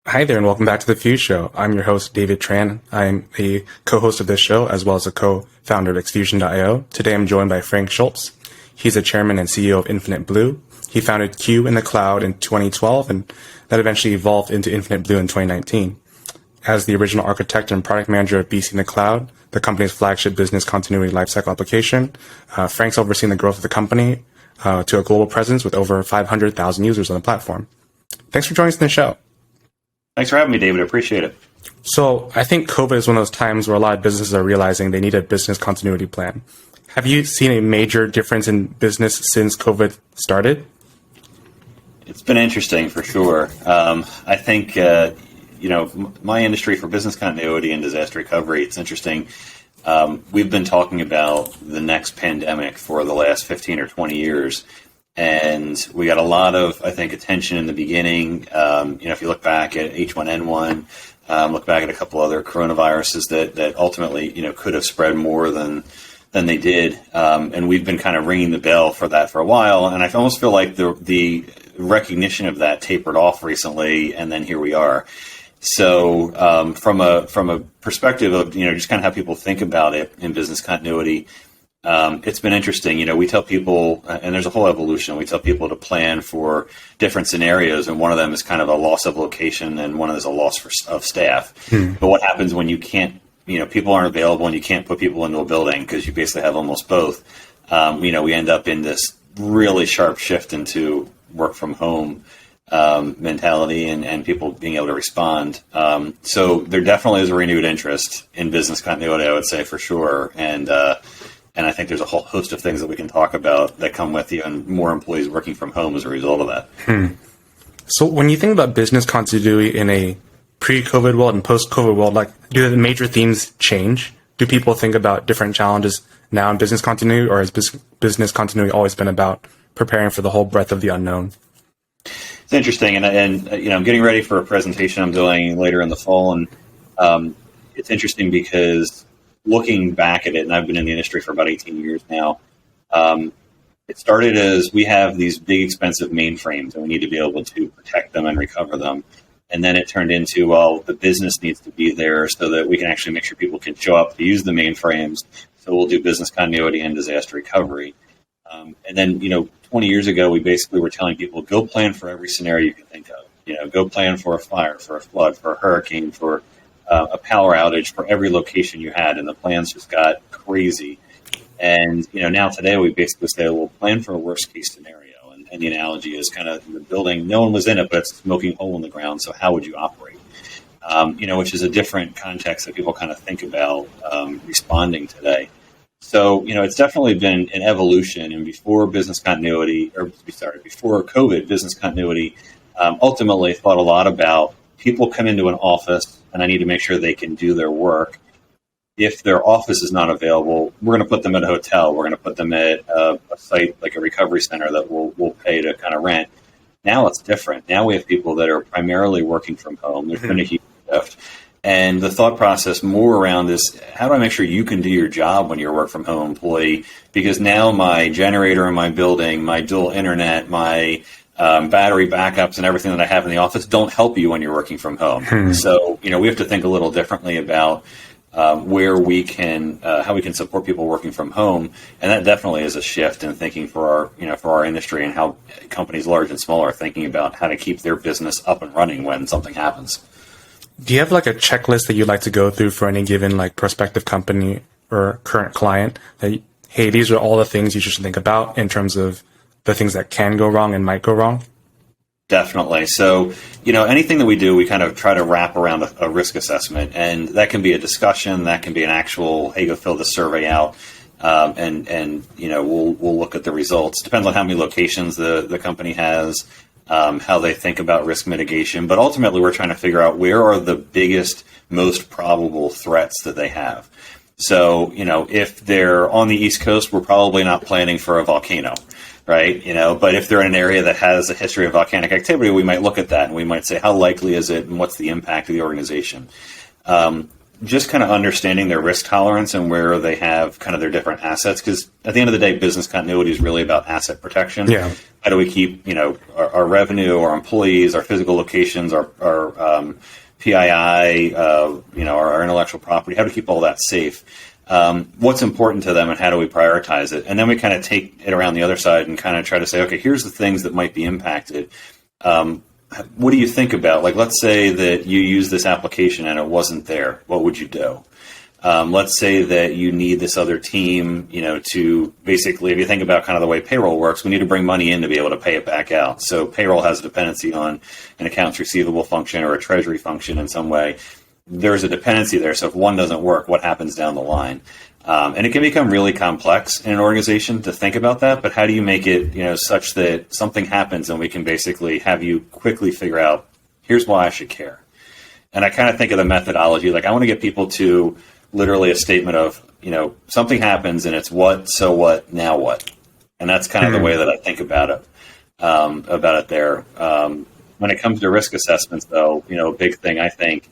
Hi there, and welcome back to the Fuse Show. I'm your host, David Tran. I'm a co-host of this show, as well as a co-founder of Xfusion.io. Today, I'm joined by Frank Shultz. He's the chairman and CEO of Infinite Blue. He founded Q in the Cloud in 2012, and that eventually evolved into Infinite Blue in 2019. As the original architect and product manager of BC in the Cloud, the company's flagship business continuity lifecycle application, Frank's overseen the growth of the company to a global presence with over 500,000 users on the platform. Thanks for joining us on the show. Thanks for having me, David. I appreciate it. So I think COVID is one of those times where a lot of businesses are realizing they need a business continuity plan. Have you seen a major difference in business since COVID started? It's been interesting for sure. I think, my industry for business continuity and disaster recovery, it's interesting. We've been talking about the next pandemic for the last 15 or 20 years. And we got a lot of, I think, attention in the beginning. If you look back at H1N1, look back at a couple other coronaviruses that ultimately, could have spread more than they did. And we've been kind of ringing the bell for that for a while. And I almost feel like the recognition of that tapered off recently, and then here we are. So from a perspective of, just kind of how people think about it in business continuity, it's been interesting. We tell people, and there's a whole evolution, we tell people to plan for different scenarios, and one of them is kind of a loss of location, and one of them is a loss of staff. But what happens when you can't, people aren't available and you can't put people into a building because you basically have almost both? We end up in this really sharp shift into work from home mentality and people being able to respond. So there definitely is a renewed interest in business continuity, I would say, for sure. And I think there's a whole host of things that we can talk about that come with even more employees working from home as a result of that. So when you think about business continuity in a pre-COVID world and post-COVID world, do the major themes change? Do people think about different challenges now in business continuity, or has business continuity always been about preparing for the whole breadth of the unknown? It's interesting, and I'm getting ready for a presentation I'm doing later in the fall, and it's interesting because looking back at it, and I've been in the industry for about 18 years now, it started as we have these big, expensive mainframes, and we need to be able to protect them and recover them. And then it turned into, well, the business needs to be there so that we can actually make sure people can show up to use the mainframes. So we'll do business continuity and disaster recovery. And then, 20 years ago, we basically were telling people, go plan for every scenario you can think of. Go plan for a fire, for a flood, for a hurricane, for a power outage, for every location you had, and the plans just got crazy. And now today we basically say, well, plan for a worst case scenario. And the analogy is kind of the building, no one was in it, but it's a smoking hole in the ground. So how would you operate? Which is a different context that people kind of think about responding today. So it's definitely been an evolution. And before COVID, business continuity ultimately thought a lot about people come into an office, and I need to make sure they can do their work. If their office is not available, we're going to put them at a hotel. We're going to put them at a site like a recovery center that we'll pay to kind of rent. Now it's different. Now we have people that are primarily working from home. There's been a huge shift. And the thought process more around is, how do I make sure you can do your job when you're a work from home employee? Because now my generator in my building, my dual internet, my battery backups and everything that I have in the office don't help you when you're working from home. So, we have to think a little differently about where we can, how we can support people working from home. And that definitely is a shift in thinking for our industry, and how companies large and small are thinking about how to keep their business up and running when something happens. Do you have a checklist that you'd like to go through for any given prospective company or current client that, hey, these are all the things you should think about in terms of the things that can go wrong and might go wrong? Definitely. So, anything that we do, we kind of try to wrap around a risk assessment, and that can be a discussion, that can be an actual, hey, go fill the survey out, and we'll look at the results. Depends on how many locations the company has, how they think about risk mitigation, but ultimately we're trying to figure out where are the biggest, most probable threats that they have. So, if they're on the East Coast, we're probably not planning for a volcano. Right. But if they're in an area that has a history of volcanic activity, we might look at that and we might say, how likely is it and what's the impact of the organization? just kind of understanding their risk tolerance and where they have kind of their different assets. Because at the end of the day, business continuity is really about asset protection. Yeah. How do we keep, our revenue, our employees, our physical locations, our PII, our intellectual property, how to keep all that safe? What's important to them and how do we prioritize it? And then we kind of take it around the other side and kind of try to say, okay, here's the things that might be impacted. What do you think about? Like, let's say that you use this application and it wasn't there. What would you do? Let's say that you need this other team, to basically, if you think about kind of the way payroll works, we need to bring money in to be able to pay it back out. So payroll has a dependency on an accounts receivable function or a treasury function in some way. There's a dependency there. So if one doesn't work, what happens down the line? And it can become really complex in an organization to think about that. But how do you make it, such that something happens and we can basically have you quickly figure out, here's why I should care. And I kind of think of the methodology, like I want to get people to literally a statement of, something happens and it's what, so what, now what? And that's kind of the way that I think about it there. When it comes to risk assessments, though, a big thing, I think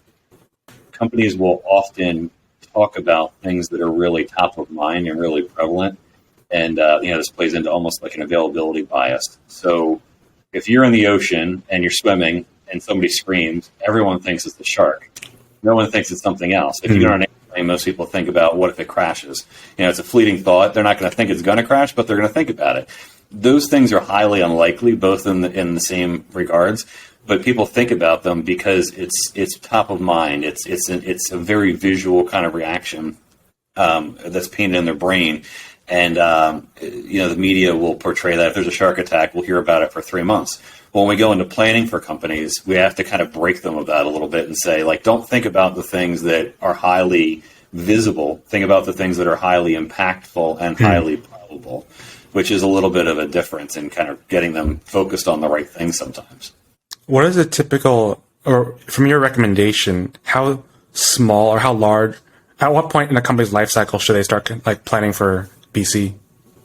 companies will often talk about things that are really top of mind and really prevalent. And, this plays into almost like an availability bias. So if you're in the ocean and you're swimming and somebody screams, everyone thinks it's the shark. No one thinks it's something else. If you get on an airplane, most people think about what if it crashes. It's a fleeting thought. They're not going to think it's going to crash, but they're going to think about it. Those things are highly unlikely, both in the same regards. But people think about them because it's top of mind. It's a very visual kind of reaction that's painted in their brain, and the media will portray that if there's a shark attack, we'll hear about it for 3 months. Well, when we go into planning for companies, we have to kind of break them of that a little bit and say, like, don't think about the things that are highly visible. Think about the things that are highly impactful and highly probable, which is a little bit of a difference in kind of getting them focused on the right things sometimes. What is a typical, or from your recommendation, how small or how large, at what point in a company's life cycle should they start planning for BC?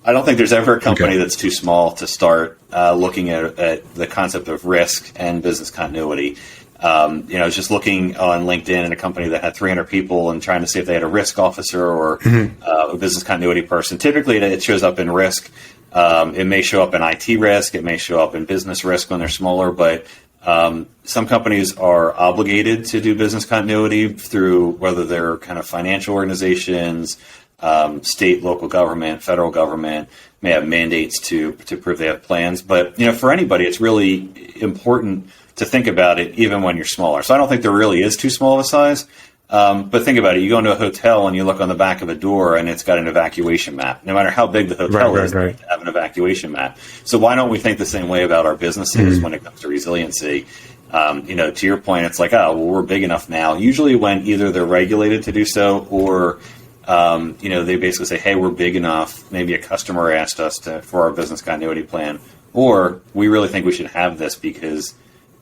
I don't think there's ever a company that's too small to start looking at the concept of risk and business continuity. I was just looking on LinkedIn in a company that had 300 people and trying to see if they had a risk officer or a business continuity person. Typically, it shows up in risk. It may show up in IT risk. It may show up in business risk when they're smaller, but some companies are obligated to do business continuity through whether they're kind of financial organizations, state, local government, federal government, may have mandates to prove they have plans. But, for anybody, it's really important to think about it even when you're smaller. So I don't think there really is too small of a size. But think about it. You go into a hotel and you look on the back of a door and it's got an evacuation map. No matter how big the hotel is, they have an evacuation map. So why don't we think the same way about our businesses when it comes to resiliency? To your point, it's like, we're big enough now. Usually when either they're regulated to do so or, they basically say, hey, we're big enough. Maybe a customer asked us for our business continuity plan, or we really think we should have this because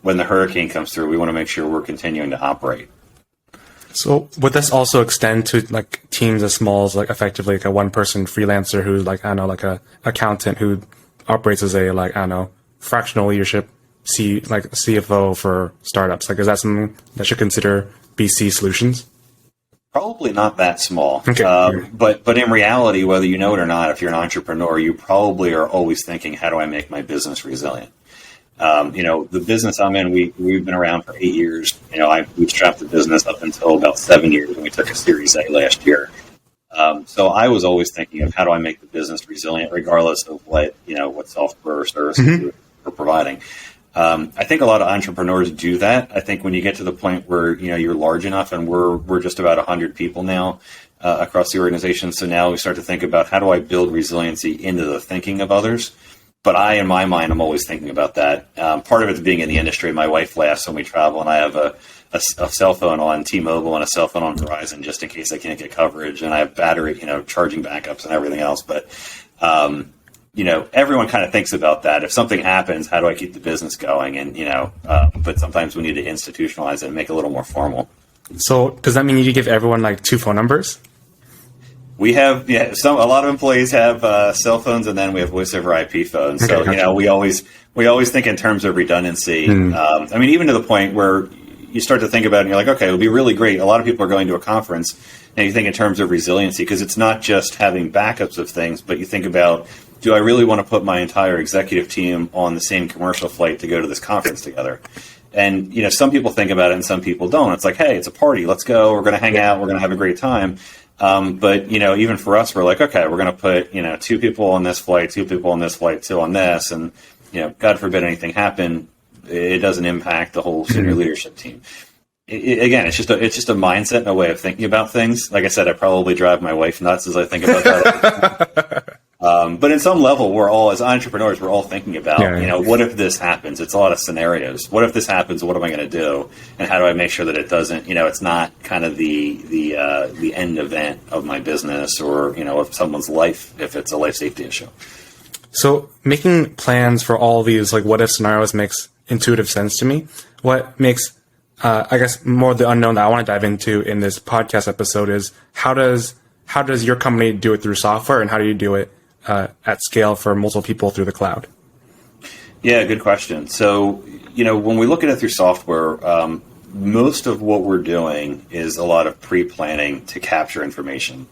when the hurricane comes through, we want to make sure we're continuing to operate. So would this also extend to teams as small as effectively a one-person freelancer who's a accountant who operates as a fractional leadership CFO for startups? Is that something that should consider BC solutions? Probably not that small. Okay. But in reality, whether you know it or not, if you're an entrepreneur, you probably are always thinking, how do I make my business resilient? The business I'm in, we've been around for 8 years. I bootstrapped the business up until about 7 years when we took a Series A last year. So I was always thinking of how do I make the business resilient, regardless of what software or services we're providing. I think a lot of entrepreneurs do that. I think when you get to the point where, you're large enough, and we're just about 100 people now across the organization. So now we start to think about how do I build resiliency into the thinking of others. But in my mind, I'm always thinking about that. Part of it's being in the industry. My wife laughs when we travel, and I have a cell phone on T-Mobile and a cell phone on Verizon just in case I can't get coverage. And I have battery, charging backups and everything else. But, everyone kind of thinks about that. If something happens, how do I keep the business going? And, but sometimes we need to institutionalize it and make it a little more formal. So does that mean you give everyone 2 phone numbers? We have, a lot of employees have cell phones, and then we have voice over IP phones. Okay, so, we always think in terms of redundancy. Even to the point where, you start to think about it and you're like, okay, it'll be really great. A lot of people are going to a conference, and you think in terms of resiliency, because it's not just having backups of things, but you think about, do I really want to put my entire executive team on the same commercial flight to go to this conference together? And, some people think about it and some people don't. It's like, hey, it's a party. Let's go. We're going to hang out. We're going to have a great time. But, even for us, we're like, okay, we're going to put, 2 people on this flight, 2 people on this flight, 2 on this. And, God forbid anything happen, it doesn't impact the whole senior leadership team. Again, it's just a mindset and a way of thinking about things. Like I said, I probably drive my wife nuts as I think about that. But in some level, we're all, as entrepreneurs, we're all thinking about, what if this happens? It's a lot of scenarios. What if this happens? What am I going to do? And how do I make sure that it doesn't, it's not kind of the end event of my business or, of someone's life, if it's a life safety issue. So making plans for all these what if scenarios makes intuitive sense to me. What makes, I guess, more the unknown that I want to dive into in this podcast episode is how does your company do it through software, and how do you do it at scale for multiple people through the cloud? Yeah, good question. So, when we look at it through software, most of what we're doing is a lot of pre-planning to capture information.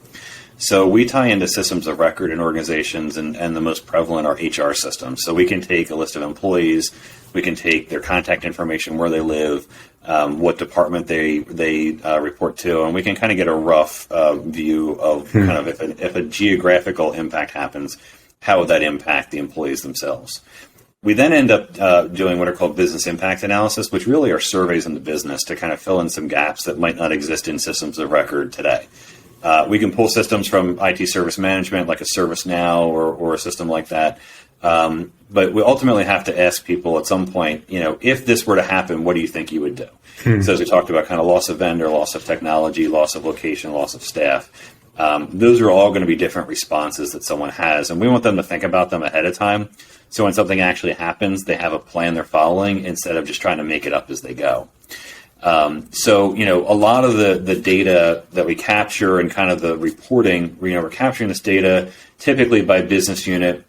So we tie into systems of record in organizations, and the most prevalent are HR systems. So we can take a list of employees, we can take their contact information, where they live, what department they report to, and we can kind of get a rough view of kind of if a geographical impact happens, how would that impact the employees themselves. We then end up doing what are called business impact analysis, which really are surveys in the business to kind of fill in some gaps that might not exist in systems of record today. We can pull systems from IT service management, like a ServiceNow or a system like that. But we ultimately have to ask people at some point, if this were to happen, what do you think you would do? So as we talked about, kind of loss of vendor, loss of technology, loss of location, loss of staff. Those are all going to be different responses that someone has. And we want them to think about them ahead of time. So when something actually happens, they have a plan they're following instead of just trying to make it up as they go. So, a lot of the data that we capture and kind of the reporting, we're capturing this data typically by business unit.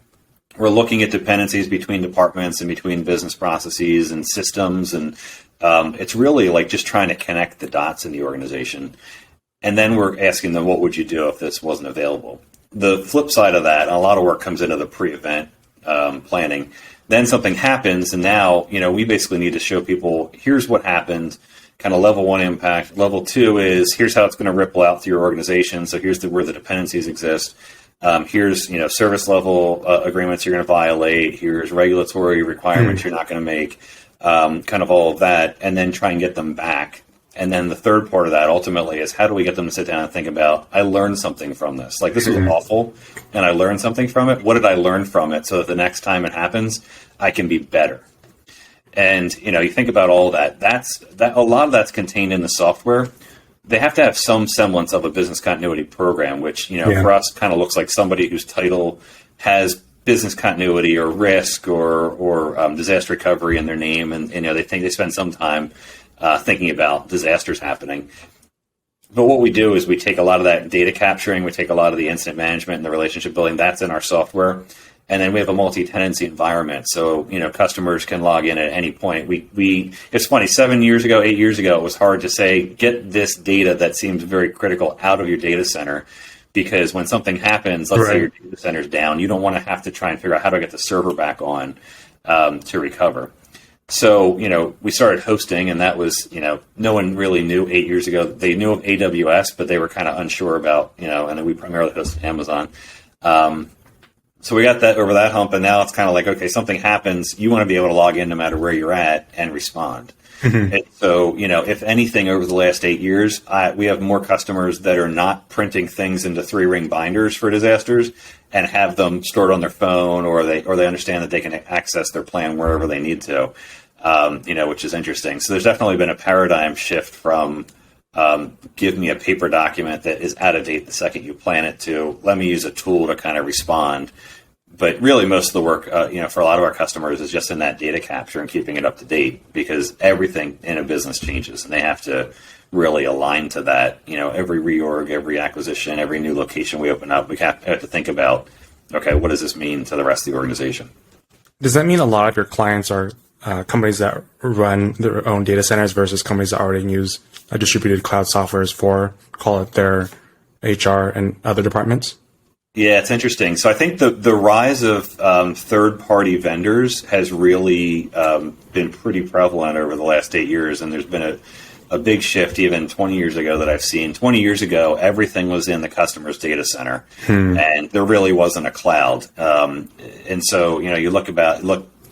We're looking at dependencies between departments and between business processes and systems. And it's really like just trying to connect the dots in the organization. And then we're asking them, what would you do if this wasn't available? The flip side of that, a lot of work comes into the pre-event planning. Then something happens, and now, we basically need to show people, here's what happened, kind of level 1 impact. Level 2 is, here's how it's going to ripple out through your organization. So here's where the dependencies exist. Here's, service level agreements you're going to violate. Here's regulatory requirements you're not going to make, kind of all of that, and then try and get them back. And then the third part of that ultimately is, how do we get them to sit down and think about, I learned something from this. Like, this was awful, and I learned something from it. What did I learn from it so that the next time it happens, I can be better? And, you think about all that. A lot of that's contained in the software. They have to have some semblance of a business continuity program, which, for us kind of looks like somebody whose title has business continuity or risk or disaster recovery in their name. And, they spend some time thinking about disasters happening. But what we do is we take a lot of that data capturing, we take a lot of the incident management and the relationship building, that's in our software. And then we have a multi-tenancy environment. So, customers can log in at any point. It's funny, 8 years ago, it was hard to say, get this data that seems very critical out of your data center. Because when something happens, let's say your data center's down, you don't want to have to try and figure out how to get the server back on to recover. So, we started hosting, and that was, no one really knew 8 years ago. They knew of AWS, but they were kind of unsure about, and then we primarily hosted Amazon. So we got that over that hump, and now it's kind of like, okay, something happens, you want to be able to log in no matter where you're at and respond. And so, if anything, over the last 8 years, we have more customers that are not printing things into 3-ring binders for disasters and have them stored on their phone, or they understand that they can access their plan wherever they need to, which is interesting. So there's definitely been a paradigm shift from give me a paper document that is out of date the second you plan it to let me use a tool to kind of respond. But really, most of the work, for a lot of our customers is just in that data capture and keeping it up to date, because everything in a business changes and they have to really align to that. Every reorg, every acquisition, every new location we open up, we have to think about, okay, what does this mean to the rest of the organization? Does that mean a lot of your clients are companies that run their own data centers versus companies that already use distributed cloud softwares for, call it, their HR and other departments? Yeah, it's interesting. So I think the rise of third-party vendors has really been pretty prevalent over the last 8 years, and there's been a big shift even 20 years ago that I've seen. 20 years ago, everything was in the customer's data center, and there really wasn't a cloud. And so, you look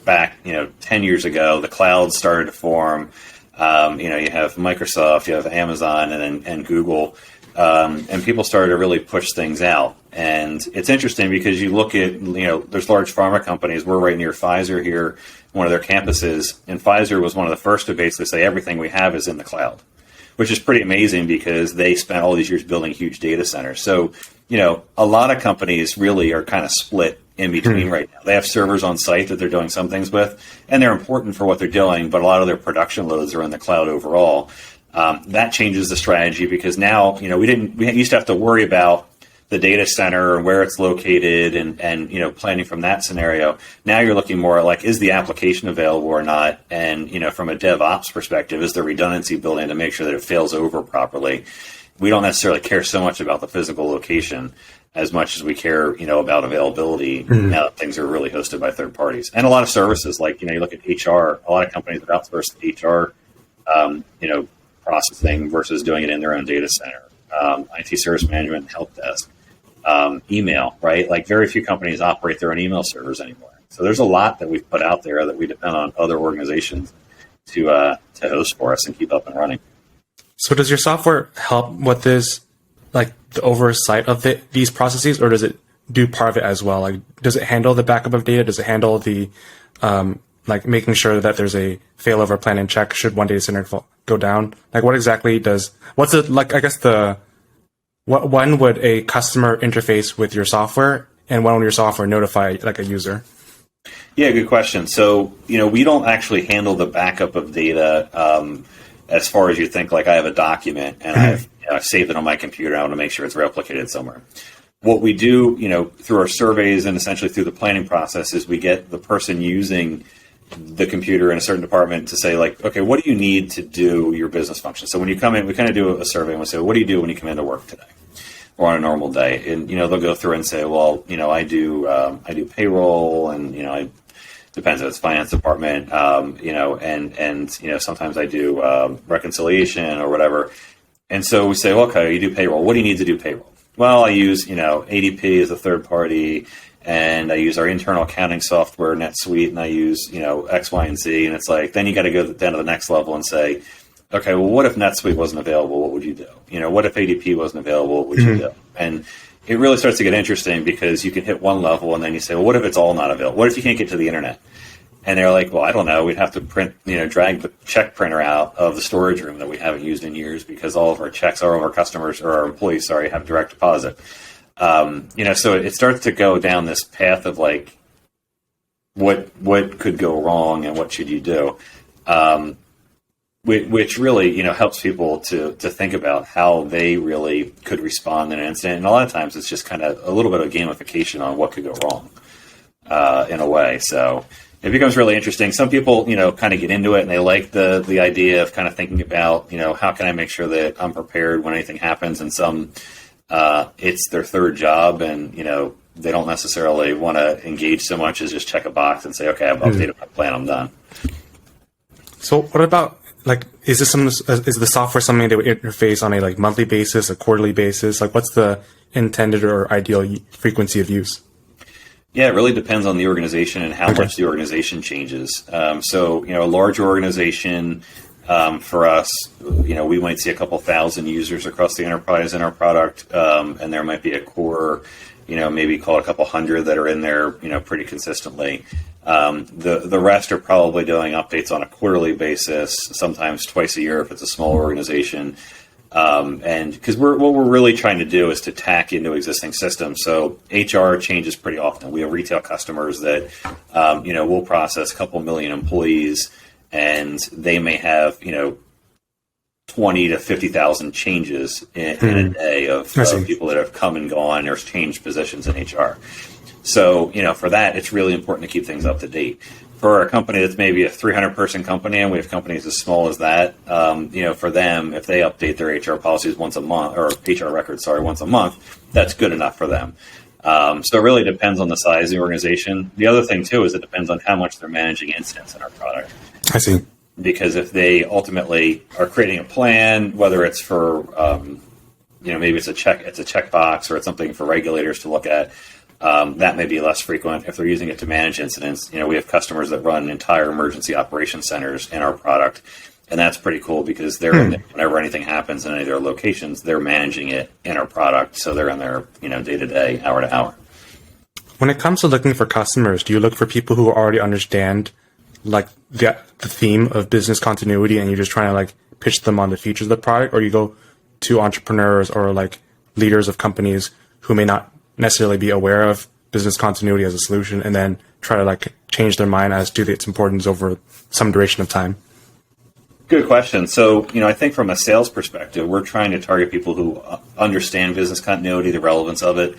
back, 10 years ago, the cloud started to form. You have Microsoft, you have Amazon, and Google, and people started to really push things out. And it's interesting because you look at, there's large pharma companies. We're right near Pfizer here, one of their campuses, and Pfizer was one of the first to basically say everything we have is in the cloud, which is pretty amazing because they spent all these years building huge data centers. So, a lot of companies really are kind of split in between right now. They have servers on site that they're doing some things with, and they're important for what they're doing, but a lot of their production loads are in the cloud overall. That changes the strategy because now, we used to have to worry about the data center and where it's located and planning from that scenario. Now you're looking more like, is the application available or not? And, from a DevOps perspective, is there redundancy built in to make sure that it fails over properly? We don't necessarily care so much about the physical location as much as we care, about availability now that things are really hosted by third parties. And a lot of services, like, you look at HR, a lot of companies that outsource HR, processing versus doing it in their own data center. IT service management, help desk, email, right? Like very few companies operate their own email servers anymore. So there's a lot that we've put out there that we depend on other organizations to host for us and keep up and running. So does your software help with this, like the oversight of these processes, or does it do part of it as well? Like, does it handle the backup of data? Does it handle the, like making sure that there's a failover plan and check should one data center go down? Like what exactly when would a customer interface with your software, and when will your software notify like a user? Yeah, good question. So, we don't actually handle the backup of data as far as you think. Like I have a document and I've saved it on my computer. I want to make sure it's replicated somewhere. What we do, through our surveys and essentially through the planning process is we get the person using the computer in a certain department to say like, okay, what do you need to do your business function? So when you come in, we kind of do a survey and we say, what do you do when you come into work today or on a normal day? And, they'll go through and say, well, I do payroll and, I depends if it's finance department, and sometimes I do reconciliation or whatever. And so we say, well, okay, you do payroll. What do you need to do payroll? Well, I use, ADP as a third party, and I use our internal accounting software, NetSuite, and I use, X, Y, and Z. And it's like, then you got to go down to the next level and say, okay, well, what if NetSuite wasn't available? What would you do? What if ADP wasn't available? What would you do? And it really starts to get interesting because you can hit one level and then you say, well, what if it's all not available? What if you can't get to the internet? And they're like, well, I don't know. We'd have to drag the check printer out of the storage room that we haven't used in years because all of our checks, all of our customers or our employees, have direct deposit. So it starts to go down this path of like, what could go wrong and what should you do? Which really, helps people to think about how they really could respond in an incident. And a lot of times it's just kind of a little bit of gamification on what could go wrong, in a way. So it becomes really interesting. Some people, kind of get into it and they like the idea of kind of thinking about, how can I make sure that I'm prepared when anything happens? And some, it's their third job and, they don't necessarily want to engage so much as just check a box and say, okay, I've updated my plan, I'm done. So what about, like, is the software something that would interface on a monthly basis, a quarterly basis? Like, what's the intended or ideal frequency of use? Yeah, it really depends on the organization and how much the organization changes. So, a larger organization, for us, we might see a couple thousand users across the enterprise in our product, and there might be a core, maybe call it a couple hundred that are in there, pretty consistently. The rest are probably doing updates on a quarterly basis, sometimes twice a year if it's a small organization. And because what we're really trying to do is to tack into existing systems. So HR changes pretty often. We have retail customers that, will process a couple million employees, and they may have, 20 to 50,000 changes in a day of people that have come and gone or changed positions in HR. So, for that, it's really important to keep things up to date. for a company that's maybe a 300-person company, and we have companies as small as that, for them, if they update their HR policies once a month, or HR records, once a month, that's good enough for them. So it really depends on the size of the organization. The other thing, too, is it depends on how much they're managing incidents in our product. I see. Because if they ultimately are creating a plan, whether it's for, maybe it's a checkbox, or it's something for regulators to look at, that may be less frequent. If they're using it to manage incidents, we have customers that run entire emergency operations centers in our product. And that's pretty cool because they're in there whenever anything happens in any of their locations, they're managing it in our product. So they're in there, day to day, hour to hour. When it comes to looking for customers, do you look for people who already understand like the theme of business continuity, and you're just trying to like pitch them on the features of the product, or you go to entrepreneurs or like leaders of companies who may not necessarily be aware of business continuity as a solution, and then try to like change their mind as to its importance over some duration of time? Good question. So, I think from a sales perspective, we're trying to target people who understand business continuity, the relevance of it.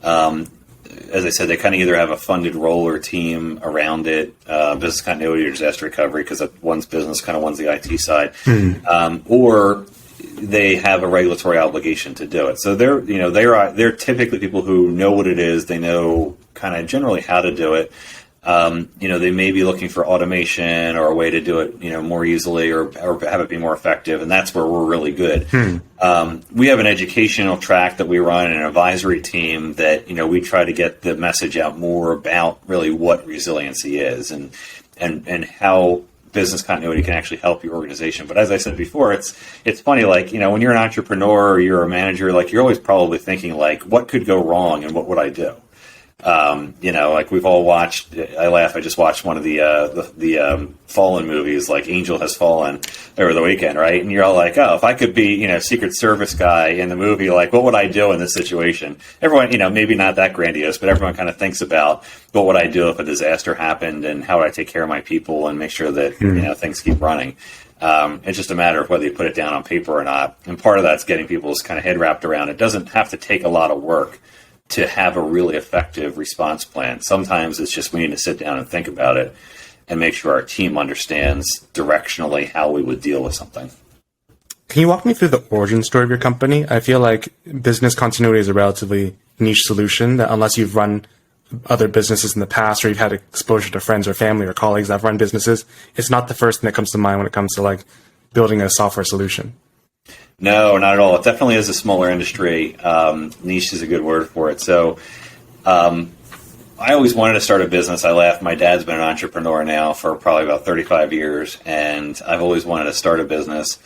As I said, they kind of either have a funded role or team around it, business continuity or disaster recovery, because one's business, kind of one's the IT side, or they have a regulatory obligation to do it. So they're typically people who know what it is. They know kind of generally how to do it. They may be looking for automation or a way to do it, more easily or have it be more effective. And that's where we're really good. We have an educational track that we run and an advisory team that, we try to get the message out more about really what resiliency is and how business continuity can actually help your organization. But as I said before, it's funny, like, when you're an entrepreneur or you're a manager, like you're always probably thinking like, what could go wrong and what would I do? Like we've all watched, I laugh, I just watched one of the Fallen movies, like Angel Has Fallen over the weekend, right? And you're all like, oh, if I could be, Secret Service guy in the movie, like what would I do in this situation? Everyone, maybe not that grandiose, but everyone kind of thinks about what would I do if a disaster happened and how would I take care of my people and make sure that, things keep running. It's just a matter of whether you put it down on paper or not. And part of that's getting people's kind of head wrapped around. It doesn't have to take a lot of work to have a really effective response plan. Sometimes it's just we need to sit down and think about it and make sure our team understands directionally how we would deal with something. Can you walk me through the origin story of your company? I feel like business continuity is a relatively niche solution that unless you've run other businesses in the past or you've had exposure to friends or family or colleagues that have run businesses, it's not the first thing that comes to mind when it comes to like building a software solution. No, not at all. It definitely is a smaller industry. Niche is a good word for it. So I always wanted to start a business. I laugh. My dad's been an entrepreneur now for probably about 35 years, and I've always wanted to start a business.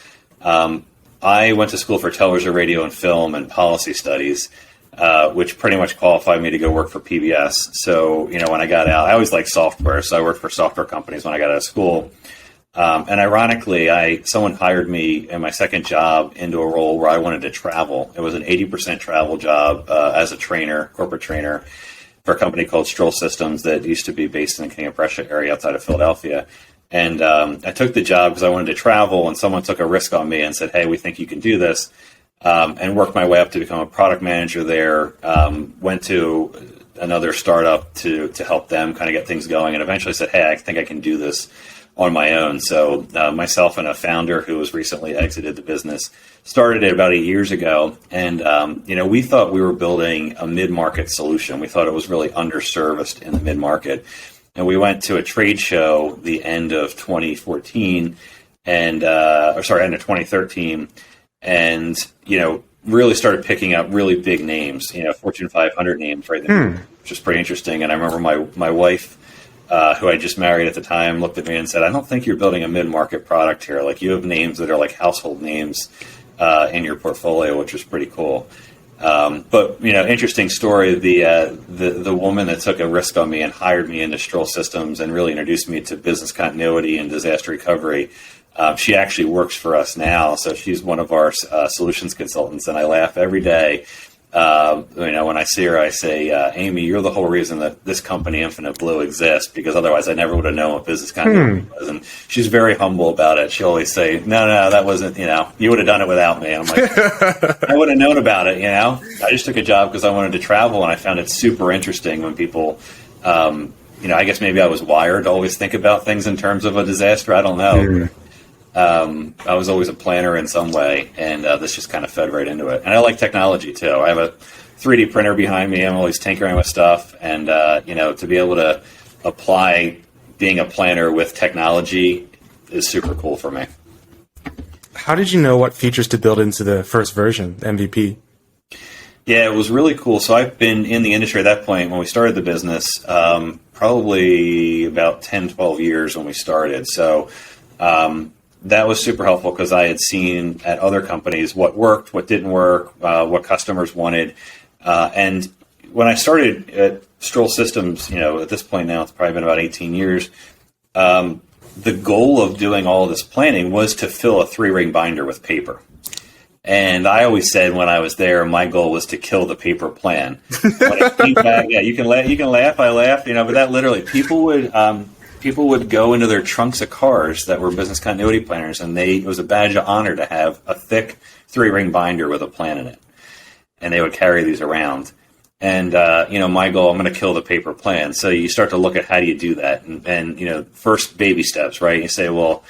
I went to school for television, radio, and film and policy studies, which pretty much qualified me to go work for PBS. So, when I got out, I always liked software, so I worked for software companies when I got out of school. And ironically, someone hired me in my second job into a role where I wanted to travel. It was an 80% travel job as a trainer, corporate trainer, for a company called Shultz Systems that used to be based in the King of Prussia area outside of Philadelphia. And I took the job because I wanted to travel, and someone took a risk on me and said, hey, we think you can do this, and worked my way up to become a product manager there, went to another startup to help them kind of get things going, and eventually said, hey, I think I can do this on my own. So myself and a founder who has recently exited the business started it about 8 years ago. And, we thought we were building a mid-market solution. We thought it was really underserviced in the mid-market. And we went to a trade show the end of 2014 end of 2013. And, really started picking up really big names, Fortune 500 names right there, which is pretty interesting. And I remember my wife, who I just married at the time, looked at me and said, I don't think you're building a mid-market product here. Like, you have names that are like household names in your portfolio, which was pretty cool. But, interesting story. The woman that took a risk on me and hired me into Shultz Systems and really introduced me to business continuity and disaster recovery, she actually works for us now. So she's one of our solutions consultants, and I laugh every day. When I see her, I say, Amy, you're the whole reason that this company, Infinite Blue, exists, because otherwise I never would have known what business continuity was. And she's very humble about it. She'll always say, no, that wasn't, you would have done it without me. And I'm like, I would have known about it, I just took a job because I wanted to travel, and I found it super interesting when people, I guess maybe I was wired to always think about things in terms of a disaster. I don't know. I was always a planner in some way, and this just kind of fed right into it. And I like technology too. I have a 3D printer behind me. I'm always tinkering with stuff, and to be able to apply being a planner with technology is super cool for me. How did you know what features to build into the first version, MVP? Yeah, it was really cool. So I've been in the industry at that point when we started the business, probably about 10, 12 years when we started. So that was super helpful because I had seen at other companies what worked, what didn't work, what customers wanted. And when I started at Stroll Systems, at this point now, it's probably been about 18 years, the goal of doing all of this planning was to fill a 3-ring binder with paper. And I always said when I was there, my goal was to kill the paper plan. When I came back, yeah, you can laugh, I laughed, but that literally, people would go into their trunks of cars that were business continuity planners, and it was a badge of honor to have a thick 3-ring binder with a plan in it. And they would carry these around. And, my goal, I'm going to kill the paper plan. So you start to look at how do you do that? And first baby steps, right? You say, well,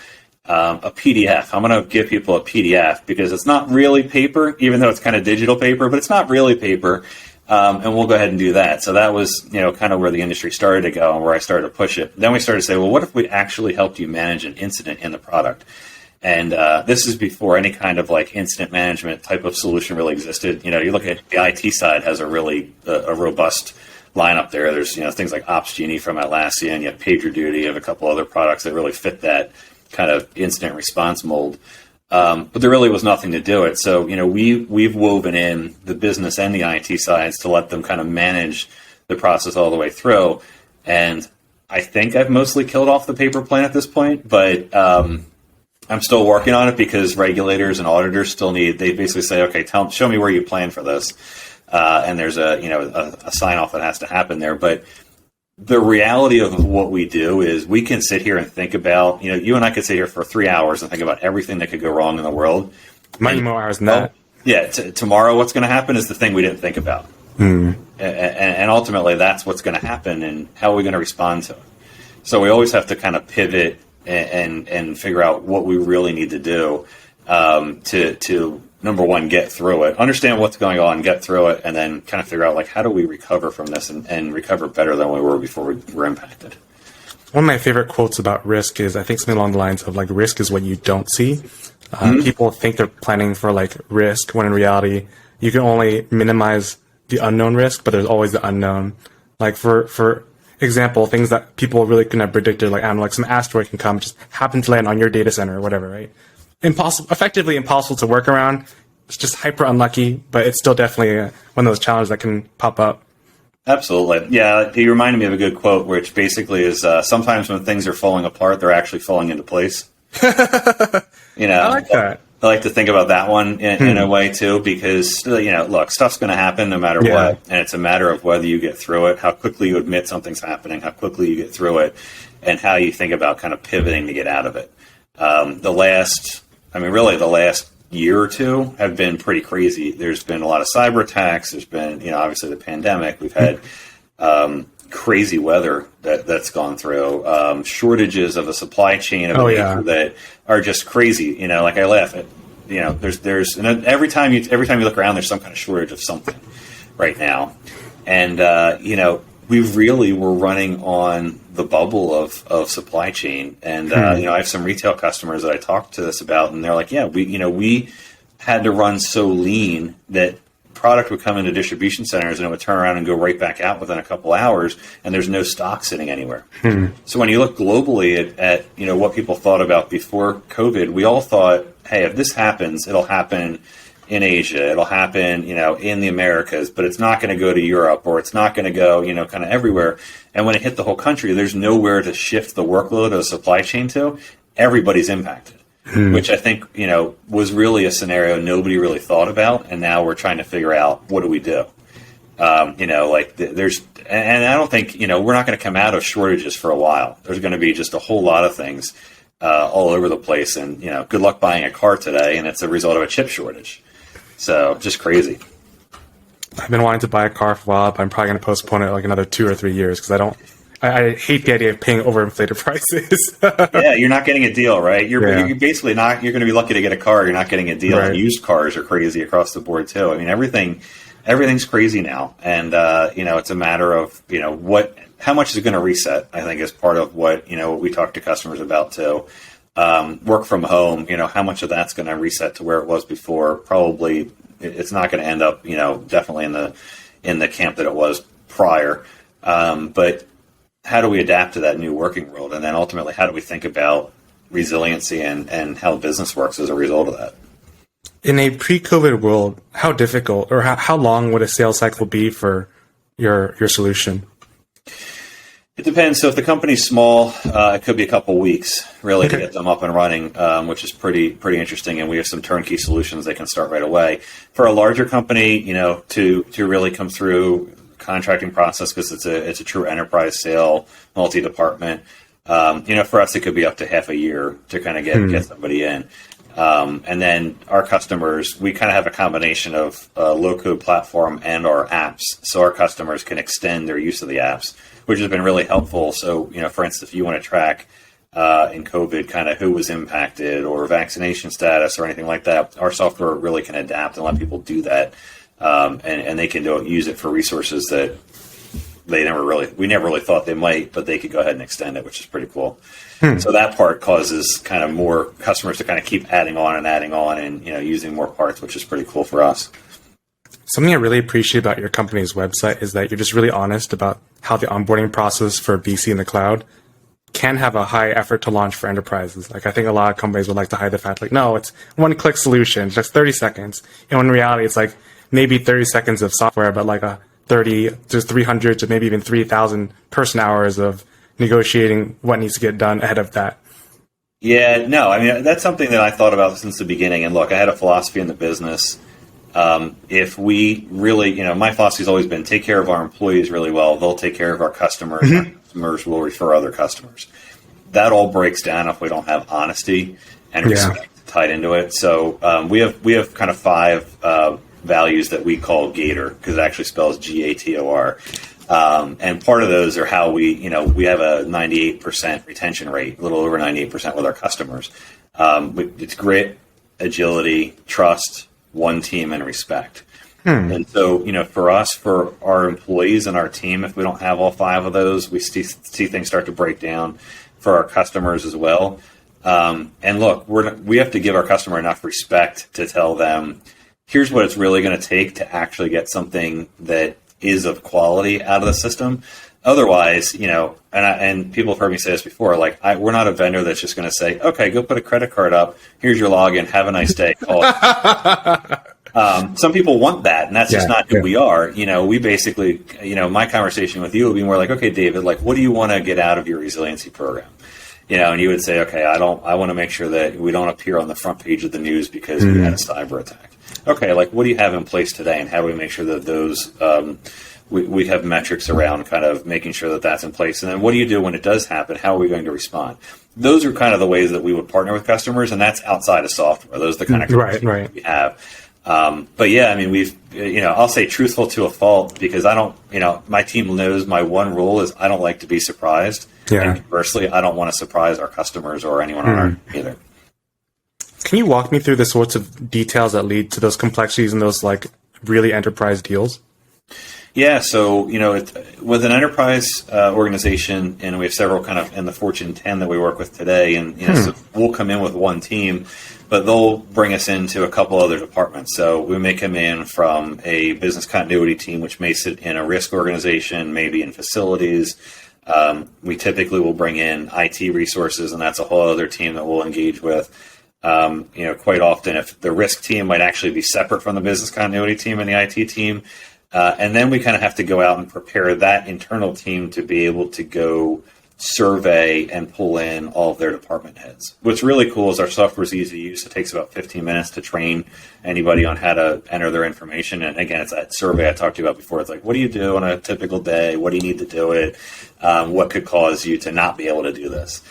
a PDF. I'm going to give people a PDF because it's not really paper, even though it's kind of digital paper, but it's not really paper. And we'll go ahead and do that. So that was, kind of where the industry started to go and where I started to push it. Then we started to say, well, what if we actually helped you manage an incident in the product? And this is before any kind of like incident management type of solution really existed. You look at the IT side has a really a robust lineup there. There's, things like OpsGenie from Atlassian, you have PagerDuty, you have a couple other products that really fit that kind of incident response mold. But there really was nothing to do it. So, we've woven in the business and the IT sides to let them kind of manage the process all the way through. And I think I've mostly killed off the paper plan at this point, but I'm still working on it because regulators and auditors still they basically say, okay, show me where you plan for this. And there's a sign off that has to happen there. But the reality of what we do is we can sit here and think about, you and I could sit here for 3 hours and think about everything that could go wrong in the world. Many more hours than that. Yeah. Tomorrow, what's going to happen is the thing we didn't think about. And ultimately, that's what's going to happen, and how are we going to respond to it? So we always have to kind of pivot and figure out what we really need to do to number one, get through it, understand what's going on, get through it, and then kind of figure out like how do we recover from this and recover better than we were before we were impacted. One of my favorite quotes about risk is, I think, something along the lines of like, risk is what you don't see. People think they're planning for like risk when in reality you can only minimize the unknown risk, but there's always the unknown. Like for example, things that people really couldn't have predicted, like, I don't know, like some asteroid can come, just happen to land on your data center or whatever, right? Effectively impossible to work around. It's just hyper unlucky, but it's still definitely one of those challenges that can pop up. Absolutely. Yeah, you reminded me of a good quote, which basically is sometimes when things are falling apart, they're actually falling into place. I like that. I like to think about that one in a way too, because, look, stuff's going to happen no matter what. And it's a matter of whether you get through it, how quickly you admit something's happening, how quickly you get through it, and how you think about kind of pivoting to get out of it. The last year or two have been pretty crazy. There's been a lot of cyber attacks. There's been, obviously the pandemic. We've had crazy weather that's gone through, shortages of the supply chain of that are just crazy. Like I laugh at, there's and every time you look around, there's some kind of shortage of something right now. And, we really were running on the bubble of supply chain. And, I have some retail customers that I talked to this about, and they're like, yeah, we had to run so lean that product would come into distribution centers and it would turn around and go right back out within a couple hours, and there's no stock sitting anywhere. So when you look globally at what people thought about before COVID, we all thought, hey, if this happens, it'll happen in Asia, it'll happen, in the Americas, but it's not going to go to Europe, or it's not going to go, kind of everywhere. And when it hit the whole country, there's nowhere to shift the workload of the supply chain to. Everybody's impacted, which I think, was really a scenario nobody really thought about. And now we're trying to figure out, what do we do? There's, and I don't think, we're not going to come out of shortages for a while. There's going to be just a whole lot of things all over the place. And, good luck buying a car today, and it's a result of a chip shortage. So just crazy. I've been wanting to buy a car for a while, but I'm probably going to postpone it like another 2 or 3 years because I I hate the idea of paying overinflated prices. Yeah, you're not getting a deal, right? You're basically not. You're going to be lucky to get a car. You're not getting a deal. Right. And used cars are crazy across the board too. I mean, everything's crazy now, and it's a matter of how much is going to reset. I think is part of what we talk to customers about too. Work from home, how much of that's going to reset to where it was before? Probably, it's not going to end up, definitely in the camp that it was prior. But how do we adapt to that new working world? And then ultimately, how do we think about resiliency and how business works as a result of that? In a pre-COVID world, how difficult or how long would a sales cycle be for your solution? It depends. So if the company's small, it could be a couple weeks really to get them up and running, which is pretty interesting. And we have some turnkey solutions that can start right away. For a larger company, to really come through contracting process, because it's a true enterprise sale, multi-department. For us, it could be up to half a year to kind of get somebody in. And then our customers, we kind of have a combination of low-code platform and our apps, so our customers can extend their use of the apps, which has been really helpful. So, for instance, if you want to track in COVID kind of who was impacted or vaccination status or anything like that, our software really can adapt and let people do that, and they can use it for resources that we never really thought they might, but they could go ahead and extend it, which is pretty cool. So that part causes kind of more customers to kind of keep adding on and using more parts, which is pretty cool for us. Something I really appreciate about your company's website is that you're just really honest about how the onboarding process for BC in the cloud can have a high effort to launch for enterprises. Like, I think a lot of companies would like to hide the fact, like, no, it's one-click solution, just 30 seconds. And in reality, it's like maybe 30 seconds of software, but like 30 to 300 to maybe even 3,000 person hours of negotiating what needs to get done ahead of that. Yeah, no, I mean, that's something that I thought about since the beginning. And look, I had a philosophy in the business. If we really, my philosophy has always been take care of our employees really well. They'll take care of our customers. Our customers will refer other customers. That all breaks down if we don't have honesty and respect tied into it. So we have kind of 5 values that we call Gator, because it actually spells GATOR. And part of those are how we have a 98% retention rate, a little over 98% with our customers. It's grit, agility, trust, one team, and respect. And so, for us, for our employees and our team, if we don't have all 5 of those, we see things start to break down for our customers as well. And look, we have to give our customer enough respect to tell them, here's what it's really going to take to actually get something that is of quality out of the system. Otherwise, and people have heard me say this before, like, we're not a vendor that's just going to say, okay, go put a credit card up. Here's your login. Have a nice day. Call it. Some people want that, and that's just not who we are. We basically, my conversation with you would be more like, okay, David, like, what do you want to get out of your resiliency program? And you would say, okay, I want to make sure that we don't appear on the front page of the news because we had a cyber attack. Okay, like, what do you have in place today, and how do we make sure that those we have metrics around kind of making sure that that's in place? And then what do you do when it does happen? How are we going to respond? Those are kind of the ways that we would partner with customers, and that's outside of software. Those are the kind of conversations we have. But yeah, I mean, we've, I'll say truthful to a fault, because I don't, my team knows my one rule is I don't like to be surprised. Yeah. And conversely, I don't want to surprise our customers or anyone on our team either. Can you walk me through the sorts of details that lead to those complexities and those like really enterprise deals? Yeah, so with an enterprise organization, and we have several kind of in the Fortune 10 that we work with today, and so we'll come in with one team, but they'll bring us into a couple other departments. So we may come in from a business continuity team, which may sit in a risk organization, maybe in facilities. We typically will bring in IT resources, and that's a whole other team that we'll engage with. Quite often, if the risk team might actually be separate from the business continuity team and the IT team. And then we kind of have to go out and prepare that internal team to be able to go survey and pull in all of their department heads. What's really cool is our software is easy to use. It takes about 15 minutes to train anybody on how to enter their information. And again, it's that survey I talked to you about before. It's like, what do you do on a typical day? What do you need to do it? What could cause you to not be able to do this?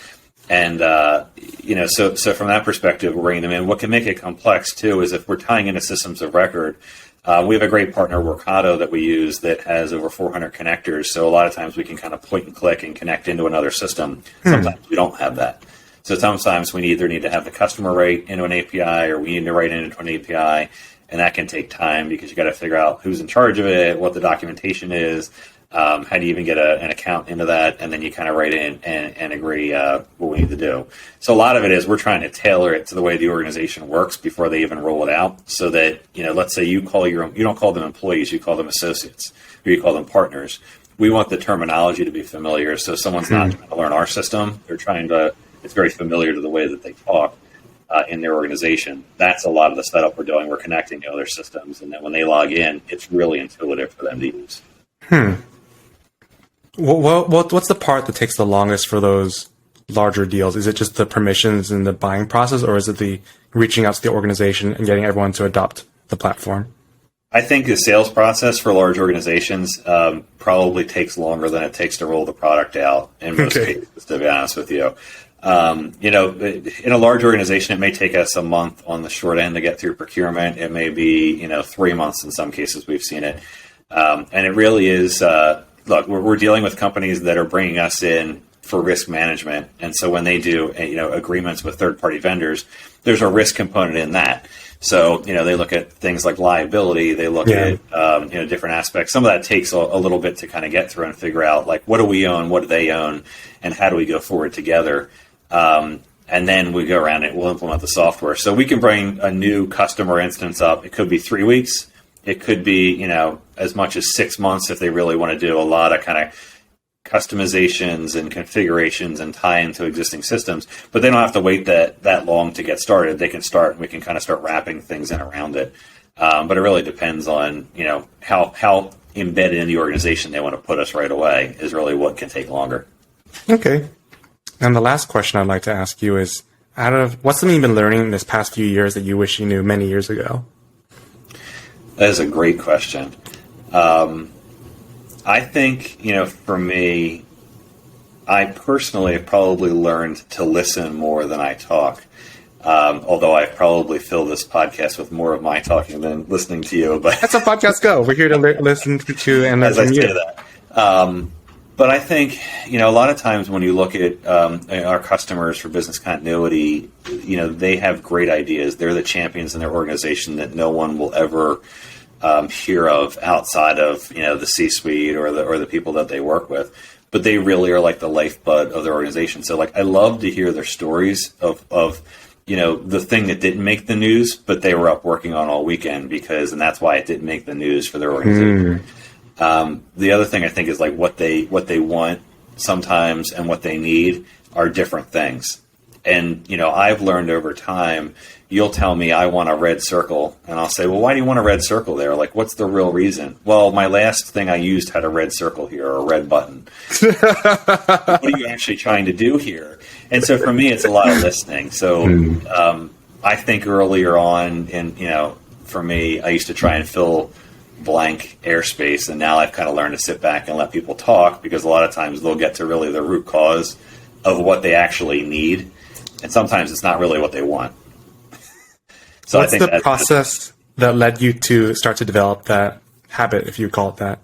And, so from that perspective, we're bringing them in. What can make it complex, too, is if we're tying into systems of record, We have a great partner, Workato, that we use that has over 400 connectors. So a lot of times we can kind of point and click and connect into another system. Sometimes we don't have that. So sometimes we either need to have the customer write into an API or we need to write into an API. And that can take time because you got to figure out who's in charge of it, what the documentation is, how do you even get an account into that, and then you kind of write in and agree what we need to do. So a lot of it is we're trying to tailor it to the way the organization works before they even roll it out, so that, let's say you don't call them employees, you call them associates, or you call them partners. We want the terminology to be familiar, so someone's not trying to learn our system. It's very familiar to the way that they talk in their organization. That's a lot of the setup we're doing. We're connecting to other systems, and then when they log in, it's really intuitive for them to use. Well, what's the part that takes the longest for those larger deals? Is it just the permissions and the buying process, or is it the reaching out to the organization and getting everyone to adopt the platform? I think the sales process for large organizations probably takes longer than it takes to roll the product out in most cases, to be honest with you. In a large organization, it may take us a month on the short end to get through procurement. It may be, 3 months in some cases. We've seen it. And it really is, look, we're dealing with companies that are bringing us in for risk management. And so when they do, agreements with third-party vendors, there's a risk component in that. So, they look at things like liability, they look at, different aspects. Some of that takes a little bit to kind of get through and figure out, like, what do we own, what do they own, and how do we go forward together? And then we go around and we'll implement the software. So we can bring a new customer instance up. It could be 3 weeks. It could be, as much as 6 months if they really want to do a lot of kind of customizations and configurations and tie into existing systems. But they don't have to wait that long to get started. They can start and we can kind of start wrapping things in around it. But it really depends on, how embedded in the organization they want to put us right away is really what can take longer. Okay. And the last question I'd like to ask you is, what's something you've been learning in this past few years that you wish you knew many years ago? That is a great question. I think, for me, I personally have probably learned to listen more than I talk. Although I probably fill this podcast with more of my talking than listening to you. But that's how podcasts go. We're here to listen to and learn from you. As I say that. But I think, a lot of times when you look at our customers for business continuity, they have great ideas. They're the champions in their organization that no one will ever hear of outside of, the C-suite or the people that they work with. But they really are like the lifeblood of their organization. So, I love to hear their stories of the thing that didn't make the news, but they were up working on all weekend and that's why it didn't make the news for their organization. The other thing I think is what they want sometimes and what they need are different things. And, I've learned over time, you'll tell me I want a red circle and I'll say, well, why do you want a red circle there? What's the real reason? Well, my last thing I used had a red circle here or a red button. What are you actually trying to do here? And so for me, it's a lot of listening. So, I think earlier on for me, I used to try and fill blank airspace, and now I've kind of learned to sit back and let people talk, because a lot of times they'll get to really the root cause of what they actually need, and sometimes it's not really what they want. So what's the process that led you to start to develop that habit, if you call it that?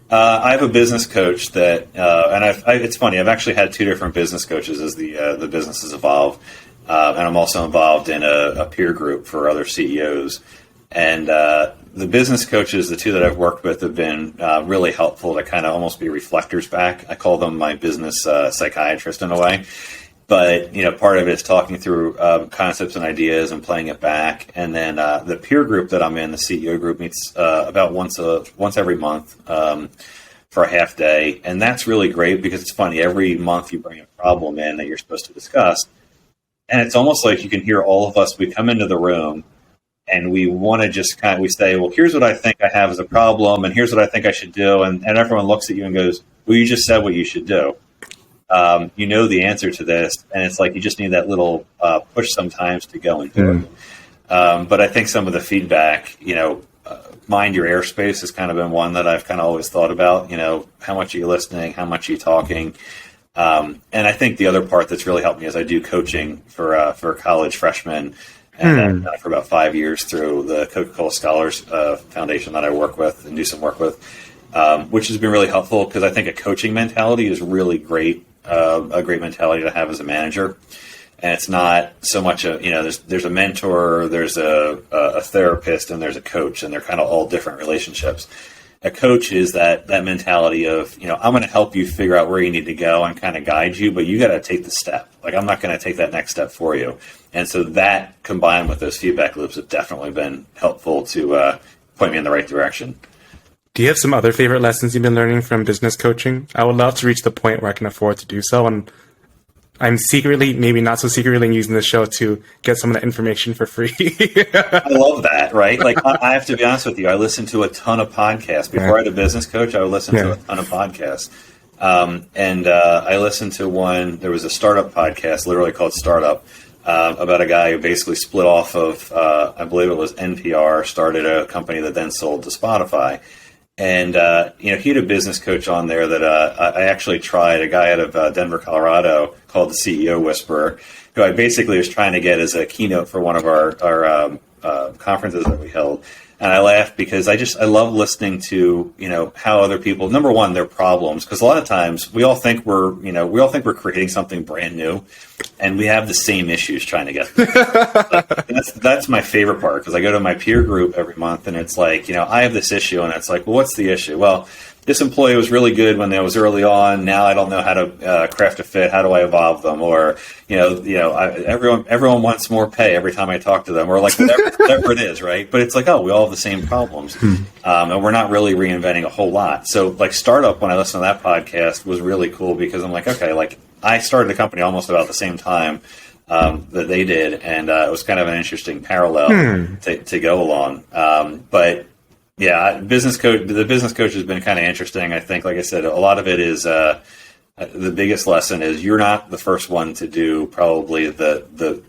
I have a business coach that, and it's funny, I've actually had 2 different business coaches as the business has evolved, and I'm also involved in a peer group for other CEOs. And the business coaches, the 2 that I've worked with, have been really helpful to kind of almost be reflectors back. I call them my business psychiatrist in a way. But, part of it is talking through concepts and ideas and playing it back. And then the peer group that I'm in, the CEO group, meets about once every month for a half day. And that's really great because it's funny. Every month you bring a problem in that you're supposed to discuss. And it's almost like you can hear all of us. We come into the room and we want to just we say, well, here's what I think I have as a problem, and here's what I think I should do. And everyone looks at you and goes, well, you just said what you should do. You know the answer to this. And it's like you just need that little push sometimes to go and do it. But I think some of the feedback, mind your airspace has kind of been one that I've kind of always thought about. How much are you listening? How much are you talking? And I think the other part that's really helped me is I do coaching for college freshmen. And I've done it for about 5 years through the Coca-Cola Scholars Foundation that I work with and do some work with, which has been really helpful because I think a coaching mentality is really great, a great mentality to have as a manager. And it's not so much there's a mentor, there's a therapist, and there's a coach, and they're kind of all different relationships. A coach is that mentality of, I'm going to help you figure out where you need to go and kind of guide you, but you got to take the step. Like, I'm not going to take that next step for you. And so that combined with those feedback loops have definitely been helpful to point me in the right direction. Do you have some other favorite lessons you've been learning from business coaching? I would love to reach the point where I can afford to do so. And I'm secretly, maybe not so secretly, using the show to get some of that information for free. I love that, right? Like, I have to be honest with you. I listen to a ton of podcasts. Before I had a business coach, I would listen to a ton of podcasts. And I listened to one, there was a startup podcast, literally called Startup, about a guy who basically split off of, I believe it was NPR, started a company that then sold to Spotify. And, he had a business coach on there that I actually tried, a guy out of Denver, Colorado, called the CEO Whisperer, who I basically was trying to get as a keynote for one of our conferences that we held. And I laughed because I love listening to, how other people, number one, their problems. Because a lot of times we all think we're creating something brand new, and we have the same issues trying to get there. That's my favorite part, because I go to my peer group every month and it's like, I have this issue, and it's like, well, what's the issue? Well, this employee was really good when they was early on. Now I don't know how to craft a fit. How do I evolve them? Or, everyone wants more pay every time I talk to them, or like whatever it is, right? But it's like, oh, we all have the same problems, and we're not really reinventing a whole lot. So, like, Startup, when I listened to that podcast, was really cool because I'm like, okay, like, I started the company almost about the same time that they did, and it was kind of an interesting parallel to go along. But yeah, the business coach has been kind of interesting. I think, like I said, a lot of it is the biggest lesson is you're not the first one to do probably the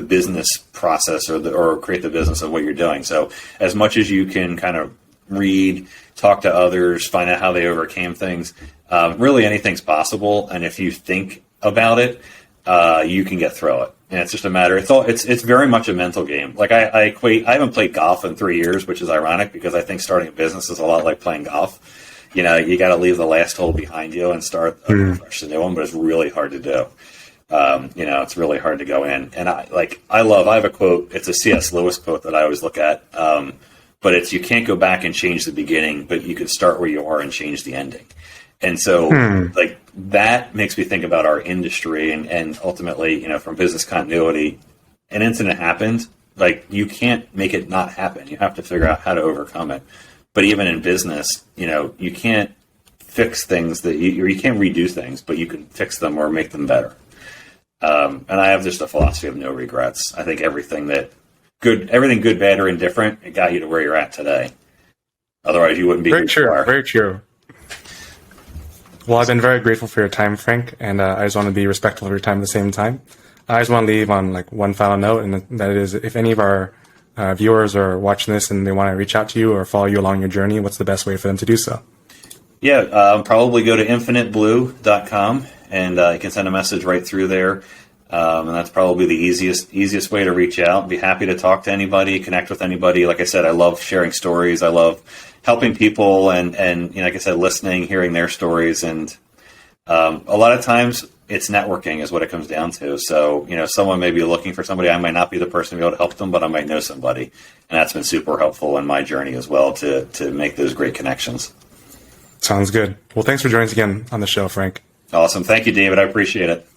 business process or create the business of what you're doing. So as much as you can kind of read, talk to others, find out how they overcame things, really anything's possible. And if you think about it, you can get through it. And it's just a matter. It's very much a mental game. Like I haven't played golf in 3 years, which is ironic because I think starting a business is a lot like playing golf. You got to leave the last hole behind you and start a fresh new one, but it's really hard to do. It's really hard to go in. And I have a quote. It's a C.S. Lewis quote that I always look at. But it's, you can't go back and change the beginning, but you can start where you are and change the ending. And so, like, that makes me think about our industry and ultimately, from business continuity, an incident happened, like, you can't make it not happen. You have to figure out how to overcome it. But even in business, you can't fix things you can't redo things, but you can fix them or make them better. And I have just a philosophy of no regrets. I think everything good, bad, or indifferent, it got you to where you're at today. Otherwise, you wouldn't be. Very true. Very true. Well, I've been very grateful for your time, Frank, and I just want to be respectful of your time at the same time. I just want to leave on one final note, and that is, if any of our viewers are watching this and they want to reach out to you or follow you along your journey, what's the best way for them to do so? Yeah, probably go to infiniteblue.com, and you can send a message right through there. And that's probably the easiest way to reach out. Be happy to talk to anybody, connect with anybody. Like I said, I love sharing stories. I love helping people and like I said, listening, hearing their stories. And a lot of times it's networking is what it comes down to. So, someone may be looking for somebody. I might not be the person to be able to help them, but I might know somebody. And that's been super helpful in my journey as well to make those great connections. Sounds good. Well, thanks for joining us again on the show, Frank. Awesome. Thank you, David. I appreciate it.